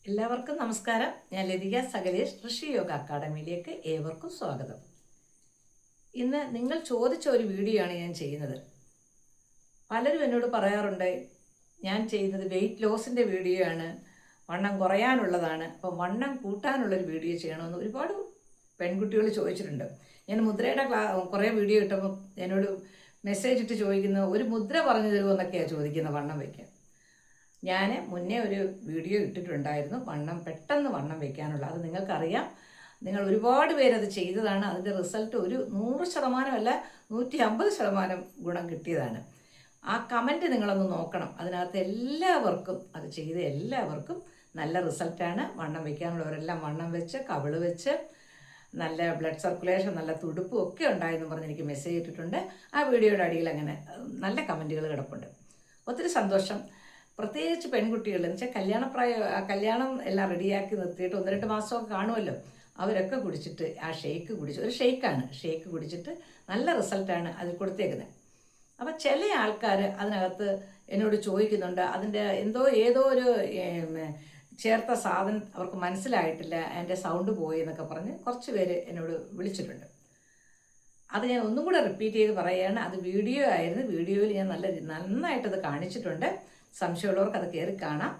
എല്ലാവർക്കും നമസ്കാരം. ഞാൻ ലതിക സകലേഷ് ഋഷി യോഗ അക്കാഡമിയിലേക്ക് ഏവർക്കും സ്വാഗതം. ഇന്ന് നിങ്ങൾ ചോദിച്ച ഒരു വീഡിയോ ആണ് ഞാൻ ചെയ്യുന്നത്. പലരും എന്നോട് പറയാറുണ്ട്, ഞാൻ ചെയ്യുന്നത് വെയിറ്റ് ലോസിൻ്റെ വീഡിയോ ആണ്, വണ്ണം കുറയാനുള്ളതാണ്, അപ്പം വണ്ണം കൂട്ടാനുള്ളൊരു വീഡിയോ ചെയ്യണമെന്ന് ഒരുപാട് പെൺകുട്ടികൾ ചോദിച്ചിട്ടുണ്ട്. ഞാൻ മുദ്രയുടെ കുറേ വീഡിയോ ഇട്ടപ്പോൾ എന്നോട് മെസ്സേജ് ഇട്ട് ചോദിക്കുന്നത്, ഒരു മുദ്ര പറഞ്ഞു തരുമോ ചോദിക്കുന്നത് വണ്ണം വയ്ക്കാൻ. ഞാൻ മുന്നേ ഒരു വീഡിയോ ഇട്ടിട്ടുണ്ടായിരുന്നു, പെട്ടെന്ന് വണ്ണം വയ്ക്കാനുള്ള. അത് നിങ്ങൾക്കറിയാം, നിങ്ങൾ പേരത് ചെയ്തതാണ്. അതിൻ്റെ റിസൾട്ട് ഒരു 100% 150% ഗുണം കിട്ടിയതാണ്. ആ കമൻറ്റ് നിങ്ങളൊന്ന് നോക്കണം. അതിനകത്ത് എല്ലാവർക്കും, അത് ചെയ്ത എല്ലാവർക്കും നല്ല റിസൾട്ടാണ്. വണ്ണം വയ്ക്കാനുള്ളവരെല്ലാം വണ്ണം വെച്ച്, കവിള് വെച്ച്, നല്ല ബ്ലഡ് സർക്കുലേഷൻ, നല്ല തുടുപ്പും ഒക്കെ ഉണ്ടായെന്ന് പറഞ്ഞ് എനിക്ക് മെസ്സേജ് ഇട്ടിട്ടുണ്ട്. ആ വീഡിയോയുടെ അടിയിൽ അങ്ങനെ നല്ല കമൻറ്റുകൾ കിടപ്പുണ്ട്. ഒത്തിരി സന്തോഷം. പ്രത്യേകിച്ച് പെൺകുട്ടികൾ എന്ന് വെച്ചാൽ കല്യാണം എല്ലാം റെഡിയാക്കി നിർത്തിയിട്ട് 1-2 മാസമൊക്കെ കാണുമല്ലോ, അവരൊക്കെ കുടിച്ചിട്ട് ആ ഷേക്ക് കുടിച്ച്, ഒരു ഷേക്ക് കുടിച്ചിട്ട് നല്ല റിസൾട്ടാണ് അതിൽ കൊടുത്തേക്കുന്നത്. അപ്പം ചില ആൾക്കാർ അതിനകത്ത് എന്നോട് ചോദിക്കുന്നുണ്ട്, അതിൻ്റെ ഏതോ ഒരു ചേർത്ത സാധനം അവർക്ക് മനസ്സിലായിട്ടില്ല, എൻ്റെ സൗണ്ട് പോയി എന്നൊക്കെ പറഞ്ഞ് കുറച്ച് പേര് എന്നോട് വിളിച്ചിട്ടുണ്ട്. അത് ഞാൻ ഒന്നും കൂടെ റിപ്പീറ്റ് ചെയ്ത് പറയുകയാണ്. അത് വീഡിയോ ആയിരുന്നു. വീഡിയോയിൽ ഞാൻ നന്നായിട്ടത് കാണിച്ചിട്ടുണ്ട്. സംശയമുള്ളവർക്ക് അത് കയറി കാണാം.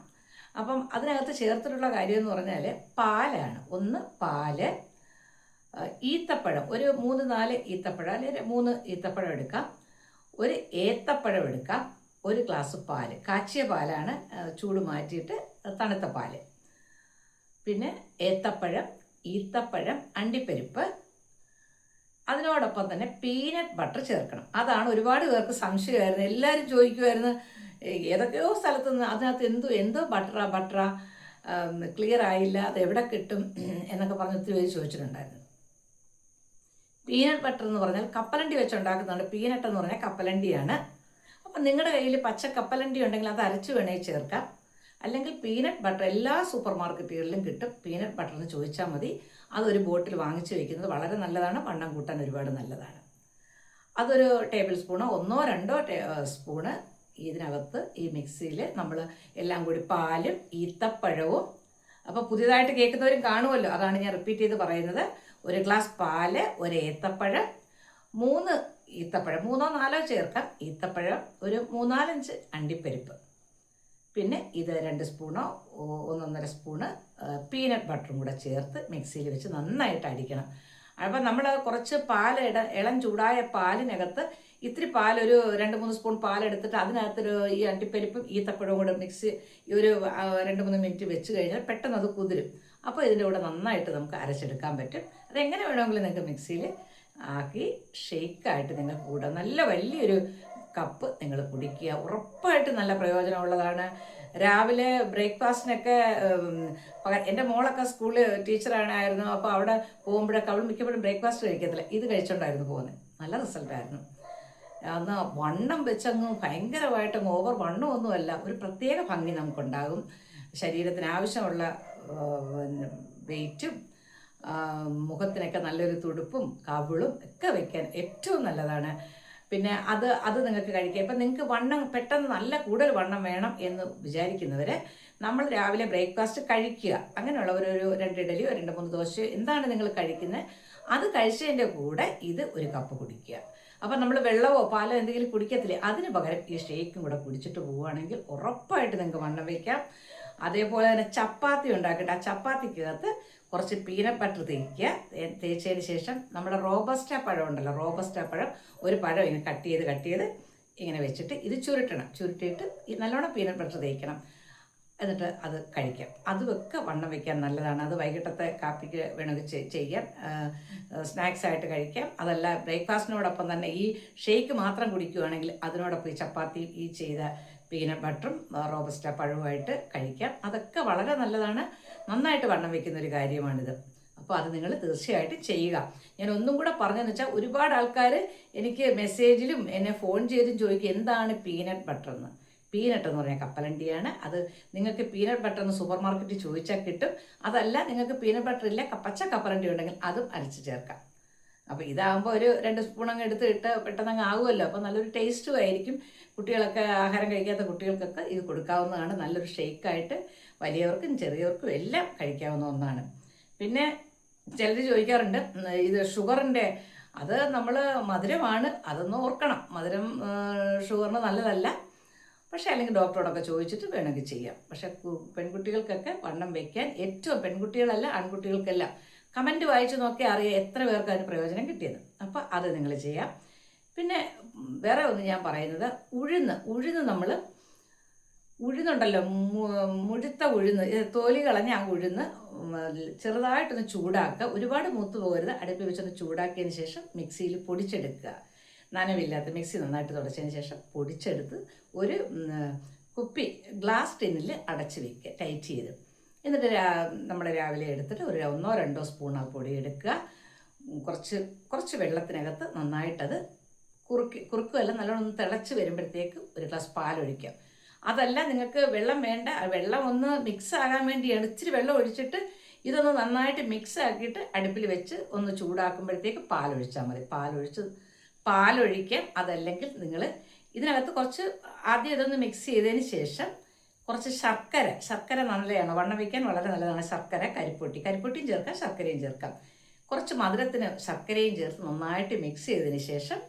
അപ്പം അതിനകത്ത് ചേർത്തിട്ടുള്ള കാര്യം എന്ന് പറഞ്ഞാൽ പാലാണ്. ഒന്ന് പാല്, ഈത്തപ്പഴം, ഒരു 3-4 ഈത്തപ്പഴം അല്ലെങ്കിൽ 3 ഈത്തപ്പഴം എടുക്കാം, ഒരു ഏത്തപ്പഴം എടുക്കാം, ഒരു ഗ്ലാസ് പാല്, കാച്ചിയ പാലാണ്, ചൂട് മാറ്റിയിട്ട് തണുത്ത പാല്, പിന്നെ ഏത്തപ്പഴം, ഈത്തപ്പഴം, അണ്ടിപ്പരിപ്പ്, അതിനോടൊപ്പം തന്നെ പീനട്ട് ബട്ടർ ചേർക്കണം. അതാണ് ഒരുപാട് പേർക്ക് സംശയമായിരുന്നു. എല്ലാവരും ചോദിക്കുമായിരുന്നു, ഏതൊക്കെയോ സ്ഥലത്തു നിന്ന് അതിനകത്ത് എന്തോ ബട്ടറാ ക്ലിയർ ആയില്ല, അത് എവിടെ കിട്ടും എന്നൊക്കെ പറഞ്ഞ് ഒത്തിരി പേര് ചോദിച്ചിട്ടുണ്ടായിരുന്നു. പീനട്ട് ബട്ടർ എന്ന് പറഞ്ഞാൽ കപ്പലണ്ടി വെച്ചുണ്ടാക്കുന്നുണ്ട്. പീനട്ട് എന്ന് പറഞ്ഞാൽ കപ്പലണ്ടിയാണ്. അപ്പം നിങ്ങളുടെ കയ്യിൽ പച്ച കപ്പലണ്ടി ഉണ്ടെങ്കിൽ അത് അരച്ച് വേണമെങ്കിൽ ചേർക്കാം. അല്ലെങ്കിൽ പീനട്ട് ബട്ടർ എല്ലാ സൂപ്പർ മാർക്കറ്റുകളിലും കിട്ടും. പീനട്ട് ബട്ടർ എന്ന് ചോദിച്ചാൽ മതി. അതൊരു ബോട്ടിൽ വാങ്ങിച്ച് വയ്ക്കുന്നത് വളരെ നല്ലതാണ്. വണ്ണം കൂട്ടാൻ ഒരുപാട് നല്ലതാണ്. അതൊരു ടേബിൾ സ്പൂണോ 1-2 സ്പൂണ് ഇതിനകത്ത് ഈ മിക്സിയിൽ നമ്മൾ എല്ലാം കൂടി, പാലും ഈത്തപ്പഴവും, അപ്പോൾ പുതിയതായിട്ട് കേൾക്കുന്നവരും കാണുമല്ലോ, അതാണ് ഞാൻ റിപ്പീറ്റ് ചെയ്ത് പറയുന്നത്. ഒരു ഗ്ലാസ് പാല്, ഒരു ഏത്തപ്പഴം, 3 ഈത്തപ്പഴം, 3-4 ചേർക്കാം ഈത്തപ്പഴം, ഒരു 3-4 അണ്ടിപ്പരിപ്പ്, പിന്നെ ഇത് 2 സ്പൂണോ 1-1.5 സ്പൂണ് പീനട്ട് ബട്ടറും കൂടെ ചേർത്ത് മിക്സിയിൽ വെച്ച് നന്നായിട്ട് അടിക്കണം. അപ്പം നമ്മൾ കുറച്ച് ഇളം ചൂടായ പാലിനകത്ത് ഇത്തിരി ഒരു 2-3 സ്പൂൺ പാലെടുത്തിട്ട് അതിനകത്തൊരു ഈ അണ്ടിപ്പരിപ്പും ഈത്തപ്പഴവും കൂടെ ഒരു 2-3 മിനിറ്റ് വെച്ച് കഴിഞ്ഞാൽ പെട്ടെന്ന് അത് കുതിരും. അപ്പോൾ ഇതിൻ്റെ കൂടെ നന്നായിട്ട് നമുക്ക് അരച്ചെടുക്കാൻ പറ്റും. അതെങ്ങനെ വേണമെങ്കിലും നിങ്ങൾക്ക് മിക്സിയിൽ ആക്കി ഷേക്കായിട്ട് നിങ്ങൾ കൂടെ നല്ല വലിയൊരു കപ്പ് നിങ്ങൾ കുടിക്കുക. ഉറപ്പായിട്ട് നല്ല പ്രയോജനമുള്ളതാണ്. രാവിലെ ബ്രേക്ക്ഫാസ്റ്റിനൊക്കെ എൻ്റെ മോളൊക്കെ സ്കൂളിൽ ടീച്ചറായിരുന്നു. അപ്പോൾ അവിടെ പോകുമ്പോഴൊക്കെ അവൾ മിക്കപ്പോഴും ബ്രേക്ക്ഫാസ്റ്റ് കഴിക്കത്തില്ല, ഇത് കഴിച്ചുകൊണ്ടായിരുന്നു പോകുന്നത്. നല്ല റിസൾട്ടായിരുന്നു. അന്ന് വണ്ണം വെച്ചങ്ങ് ഭയങ്കരമായിട്ടങ്ങ് ഓവർ വണ്ണമൊന്നുമല്ല, ഒരു പ്രത്യേക ഭംഗി നമുക്കുണ്ടാകും. ശരീരത്തിന് ആവശ്യമുള്ള വെയിറ്റും മുഖത്തിനൊക്കെ നല്ലൊരു തുടുപ്പും കവിളും ഒക്കെ വയ്ക്കാൻ ഏറ്റവും നല്ലതാണ്. പിന്നെ അത് നിങ്ങൾക്ക് കഴിക്കുക. ഇപ്പം നിങ്ങൾക്ക് പെട്ടെന്ന് നല്ല കൂടുതൽ വണ്ണം വേണം എന്ന് വിചാരിക്കുന്നവർ, നമ്മൾ രാവിലെ ബ്രേക്ക്ഫാസ്റ്റ് കഴിക്കുക. അങ്ങനെയുള്ളവർ ഒരു 2 ഇഡലിയോ 2-3 ദോശയോ എന്താണ് നിങ്ങൾ കഴിക്കുന്നത്, അത് കഴിച്ചതിൻ്റെ കൂടെ ഇത് ഒരു കപ്പ് കുടിക്കുക. അപ്പം നമ്മൾ വെള്ളമോ പാലോ എന്തെങ്കിലും കുടിക്കത്തില്ലേ, അതിന് പകരം ഈ ഷേക്കും കൂടെ കുടിച്ചിട്ട് പോവുകയാണെങ്കിൽ ഉറപ്പായിട്ട് നിങ്ങൾക്ക് വണ്ണം വയ്ക്കാം. അതേപോലെ തന്നെ ചപ്പാത്തി ഉണ്ടാക്കട്ടെ. ആ ചപ്പാത്തിക്കകത്ത് കുറച്ച് പീനട്ട് ബട്ടർ തേച്ചതിന് ശേഷം നമ്മുടെ റോബസ്റ്റ പഴം ഉണ്ടല്ലോ, റോബസ്റ്റ പഴം, ഒരു പഴം ഇങ്ങനെ കട്ട് ചെയ്ത് ഇങ്ങനെ വെച്ചിട്ട് ഇത് ചുരുട്ടിയിട്ട് നല്ലോണം പീനട്ട് ബട്ടർ തേക്കണം. എന്നിട്ട് അത് കഴിക്കാം. അതുമൊക്കെ വണ്ണം വയ്ക്കാൻ നല്ലതാണ്. അത് വൈകിട്ടത്തെ കാപ്പിക്ക് വേണമെങ്കിൽ ചെയ്യാം, സ്നാക്സ് ആയിട്ട് കഴിക്കാം. അതല്ല ബ്രേക്ക്ഫാസ്റ്റിനോടൊപ്പം തന്നെ ഈ ഷേക്ക് മാത്രം കുടിക്കുകയാണെങ്കിൽ അതിനോടൊപ്പം ഈ ചപ്പാത്തി ഈ ചെയ്ത പീനട്ട് ബട്ടറും റോബസ്റ്റ പഴവുമായിട്ട് കഴിക്കാം. അതൊക്കെ വളരെ നല്ലതാണ്. നന്നായിട്ട് വണ്ണം വയ്ക്കുന്ന ഒരു കാര്യമാണിത്. അപ്പോൾ അത് നിങ്ങൾ തീർച്ചയായിട്ടും ചെയ്യുക. ഞാൻ ഒന്നും കൂടെ പറഞ്ഞതെന്ന് വെച്ചാൽ, ഒരുപാട് ആൾക്കാർ എനിക്ക് മെസ്സേജിലും എന്നെ ഫോൺ ചെയ്തും ചോദിക്കും, എന്താണ് പീനട്ട് ബട്ടർ എന്ന്. പീനട്ട് എന്ന് പറഞ്ഞാൽ കപ്പലണ്ടിയാണ്. അത് നിങ്ങൾക്ക് പീനട്ട് ബട്ടർ എന്ന് സൂപ്പർ മാർക്കറ്റിൽ ചോദിച്ചാൽ കിട്ടും. അതല്ല, നിങ്ങൾക്ക് പീനട്ട് ബട്ടർ ഇല്ല, പച്ച കപ്പലണ്ടി ഉണ്ടെങ്കിൽ അതും അരച്ച് ചേർക്കാം. അപ്പോൾ ഇതാകുമ്പോൾ ഒരു 2 സ്പൂൺ എടുത്തിട്ട് പെട്ടെന്ന് അങ്ങ് ആകുമല്ലോ. അപ്പോൾ നല്ലൊരു ടേസ്റ്റും ആയിരിക്കും. കുട്ടികളൊക്കെ ആഹാരം കഴിക്കാത്ത കുട്ടികൾക്കൊക്കെ ഇത് കൊടുക്കാവുന്നതാണ്. നല്ലൊരു ഷേക്കായിട്ട് വലിയവർക്കും ചെറിയവർക്കും എല്ലാം കഴിക്കാവുന്ന ഒന്നാണ്. പിന്നെ ചിലർ ചോദിക്കാറുണ്ട് ഇത് ഷുഗറിൻ്റെ, അത് നമ്മൾ മധുരമാണ്, അതൊന്ന് ഓർക്കണം. മധുരം ഷുഗറിന് നല്ലതല്ല. പക്ഷേ അല്ലെങ്കിൽ ഡോക്ടറോടൊക്കെ ചോദിച്ചിട്ട് വേണമെങ്കിൽ ചെയ്യാം. പക്ഷേ പെൺകുട്ടികൾക്കൊക്കെ വണ്ണം വയ്ക്കാൻ ഏറ്റവും, പെൺകുട്ടികളല്ല ആൺകുട്ടികൾക്കെല്ലാം കമൻറ്റ് വായിച്ച് നോക്കിയാൽ അറിയാം എത്ര പേർക്ക് അതിന് പ്രയോജനം കിട്ടിയത്. അപ്പോൾ അത് നിങ്ങൾ ചെയ്യാം. പിന്നെ വേറെ ഒന്ന് ഞാൻ പറയുന്നത്, ഉഴുന്ന് നമ്മൾ ഉഴുന്നുണ്ടല്ലോ, മുഴുത്ത ഉഴുന്ന്, തോലി കളഞ്ഞ ആ ഉഴുന്ന് ചെറുതായിട്ടൊന്ന് ചൂടാക്കുക. ഒരുപാട് മൂത്ത് പോകരുത്. അടുപ്പിൽ വെച്ചൊന്ന് ചൂടാക്കിയതിന് ശേഷം മിക്സിയിൽ പൊടിച്ചെടുക്കുക. നനവില്ലാത്ത മിക്സി നന്നായിട്ട് തുടച്ചതിന് ശേഷം പൊടിച്ചെടുത്ത് ഒരു കുപ്പി ഗ്ലാസ് ടിന്നിൽ അടച്ച് വയ്ക്കുക, ടൈറ്റ് ചെയ്ത്. എന്നിട്ട് നമ്മൾ രാവിലെ എടുത്തിട്ട് ഒരു 1-2 സ്പൂൺ ആ പൊടി എടുക്കുക. കുറച്ച് വെള്ളത്തിനകത്ത് നന്നായിട്ടത് കുറുക്കുകയല്ല, നല്ലോണം തിളച്ച് വരുമ്പോഴത്തേക്ക് ഒരു ഗ്ലാസ് പാലൊഴിക്കാം. അതല്ല നിങ്ങൾക്ക് വെള്ളം വേണ്ട, വെള്ളം ഒന്ന് മിക്സ് ആകാൻ വേണ്ടിയാണ് ഇച്ചിരി വെള്ളം ഒഴിച്ചിട്ട് ഇതൊന്ന് നന്നായിട്ട് മിക്സ് ആക്കിയിട്ട് അടുപ്പിൽ വെച്ച് ഒന്ന് ചൂടാക്കുമ്പോഴത്തേക്ക് പാലൊഴിച്ചാൽ മതി. പാലൊഴിക്കാം. അതല്ലെങ്കിൽ നിങ്ങൾ ഇതിനകത്ത് കുറച്ച് ആദ്യം ഇതൊന്ന് മിക്സ് ചെയ്തതിന് ശേഷം കുറച്ച് ശർക്കര നല്ലതാണ്, വണ്ണം വയ്ക്കാൻ വളരെ നല്ലതാണ്. ശർക്കര, കരിപ്പൊട്ടിയും ചേർക്കാം, ശർക്കരയും ചേർക്കാം. കുറച്ച് മധുരത്തിന് ശർക്കരയും ചേർത്ത് നന്നായിട്ട് മിക്സ് ചെയ്തതിന് ശേഷം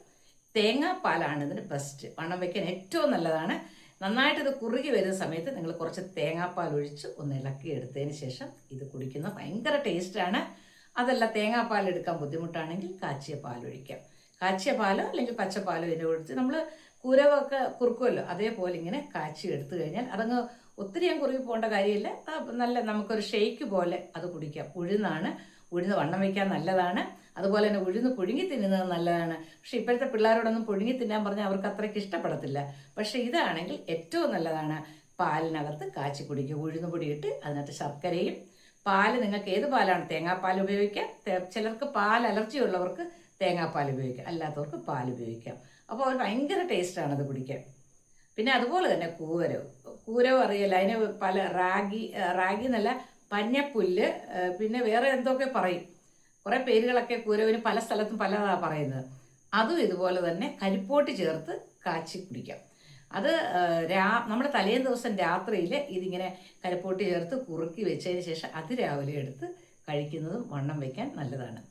തേങ്ങാപ്പാലാണ് ഇതിന് ബെസ്റ്റ്, വണ്ണം വയ്ക്കാൻ ഏറ്റവും നല്ലതാണ്. നന്നായിട്ടിത് കുറുകി വരുന്ന സമയത്ത് നിങ്ങൾ കുറച്ച് തേങ്ങാപ്പാൽ ഒഴിച്ച് ഒന്ന് ഇളക്കി എടുത്തതിന് ശേഷം ഇത് കുടിക്കുന്നത് ഭയങ്കര ടേസ്റ്റാണ്. അതല്ല തേങ്ങാപ്പാൽ എടുക്കാൻ ബുദ്ധിമുട്ടാണെങ്കിൽ കാച്ചിയ പാലൊഴിക്കാം. കാച്ചിയ പാലോ അല്ലെങ്കിൽ പച്ചപ്പാലോ ഇതിൻ്റെ ഒഴിച്ച് നമ്മൾ കുരവൊക്കെ കുറുക്കുമല്ലോ, അതേപോലെ ഇങ്ങനെ കാച്ചി എടുത്തു കഴിഞ്ഞാൽ അതങ്ങ് ഒത്തിരി കുറുകി പോകേണ്ട കാര്യമില്ല. നല്ല നമുക്കൊരു ഷെയ്ക്ക് പോലെ അത് കുടിക്കാം. ഉഴുന്ന് വണ്ണം വയ്ക്കാൻ നല്ലതാണ്. അതുപോലെ തന്നെ ഉഴുന്ന് പുഴുങ്ങി തിന്നുന്നത് നല്ലതാണ്. പക്ഷേ ഇപ്പോഴത്തെ പിള്ളേരോടൊന്നും പുഴുങ്ങി തിന്നാൻ പറഞ്ഞാൽ അവർക്ക് അത്രയ്ക്ക് ഇഷ്ടപ്പെടത്തില്ല. പക്ഷേ ഇതാണെങ്കിൽ ഏറ്റവും നല്ലതാണ്. പാലിനകത്ത് കാച്ചി കുടിക്കുക, ഉഴുന്ന് പൊടിയിട്ട് അതിനകത്ത് ശർക്കരയും. പാല് നിങ്ങൾക്ക് ഏത് പാലാണ്, തേങ്ങാപ്പാൽ ഉപയോഗിക്കാം. ചിലർക്ക് പാൽ അലർജി ഉള്ളവർക്ക് തേങ്ങാപ്പാൽ ഉപയോഗിക്കാം, അല്ലാത്തവർക്ക് പാൽ ഉപയോഗിക്കാം. അപ്പോൾ അവർ ഭയങ്കര ടേസ്റ്റാണ് അത് കുടിക്കാൻ. പിന്നെ അതുപോലെ തന്നെ കൂരവ് അറിയില്ല, അതിന് പല റാഗി എന്നല്ല, പഞ്ഞപ്പുല്ല്, പിന്നെ വേറെ എന്തൊക്കെ പറയും, കുറേ പേരുകളൊക്കെ കൂരവിന് പല സ്ഥലത്തും പലതാണ് പറയുന്നത്. അതും ഇതുപോലെ തന്നെ കരിപ്പോട്ടി ചേർത്ത് കാച്ചി കുടിക്കാം. അത് നമ്മുടെ തലേന്ന് ദിവസം രാത്രിയിൽ ഇതിങ്ങനെ കരിപ്പോട്ടി ചേർത്ത് കുറുക്കി വെച്ചതിന് ശേഷം രാവിലെ എടുത്ത് കഴിക്കുന്നതും വണ്ണം വയ്ക്കാൻ നല്ലതാണ്.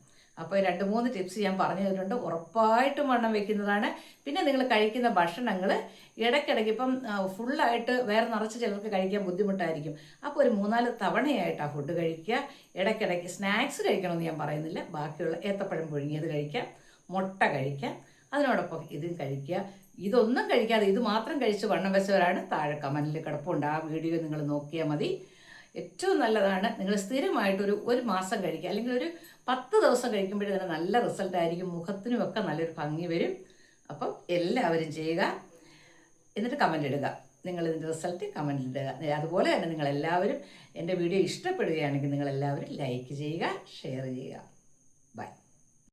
അപ്പോൾ 2-3 ടിപ്സ് ഞാൻ പറഞ്ഞു തന്നിട്ടുണ്ട്. ഉറപ്പായിട്ടും വണ്ണം വെക്കുന്നതാണ്. പിന്നെ നിങ്ങൾ കഴിക്കുന്ന ഭക്ഷണങ്ങൾ ഇടയ്ക്കിടയ്ക്ക്, ഇപ്പം ഫുള്ളായിട്ട് വേറെ നിറച്ച് ചിലർക്ക് കഴിക്കാൻ ബുദ്ധിമുട്ടായിരിക്കും. അപ്പോൾ ഒരു 3-4 തവണയായിട്ട് ആ ഫുഡ് കഴിക്കുക. ഇടയ്ക്കിടയ്ക്ക് സ്നാക്സ് കഴിക്കണമെന്ന് ഞാൻ പറയുന്നില്ല. ബാക്കിയുള്ള ഏത്തപ്പഴം പുഴുങ്ങിയത് കഴിക്കാം, മുട്ട കഴിക്കാം, അതിനോടൊപ്പം ഇതും കഴിക്കുക. ഇതൊന്നും കഴിക്കാതെ ഇത് മാത്രം കഴിച്ച് വണ്ണം വെച്ചവരാണ് താഴെ കമൻറ്റിൽ കിടപ്പുണ്ട്. ആ വീഡിയോ നിങ്ങൾ നോക്കിയാൽ മതി. ഏറ്റവും നല്ലതാണ്. നിങ്ങൾ സ്ഥിരമായിട്ടൊരു 1 മാസം കഴിക്കുക, അല്ലെങ്കിൽ ഒരു 10 ദിവസം കഴിക്കുമ്പോഴേ തന്നെ നല്ല റിസൾട്ടായിരിക്കും. മുഖത്തിനുമൊക്കെ നല്ലൊരു ഭംഗി വരും. അപ്പം എല്ലാവരും ചെയ്യുക. എന്നിട്ട് കമൻ്റ് ഇടുക, നിങ്ങളിതിൻ്റെ റിസൾട്ട് കമൻ്റ് ഇടുക. അതുപോലെ തന്നെ നിങ്ങളെല്ലാവരും എൻ്റെ വീഡിയോ ഇഷ്ടപ്പെടുകയാണെങ്കിൽ നിങ്ങളെല്ലാവരും ലൈക്ക് ചെയ്യുക, ഷെയർ ചെയ്യുക.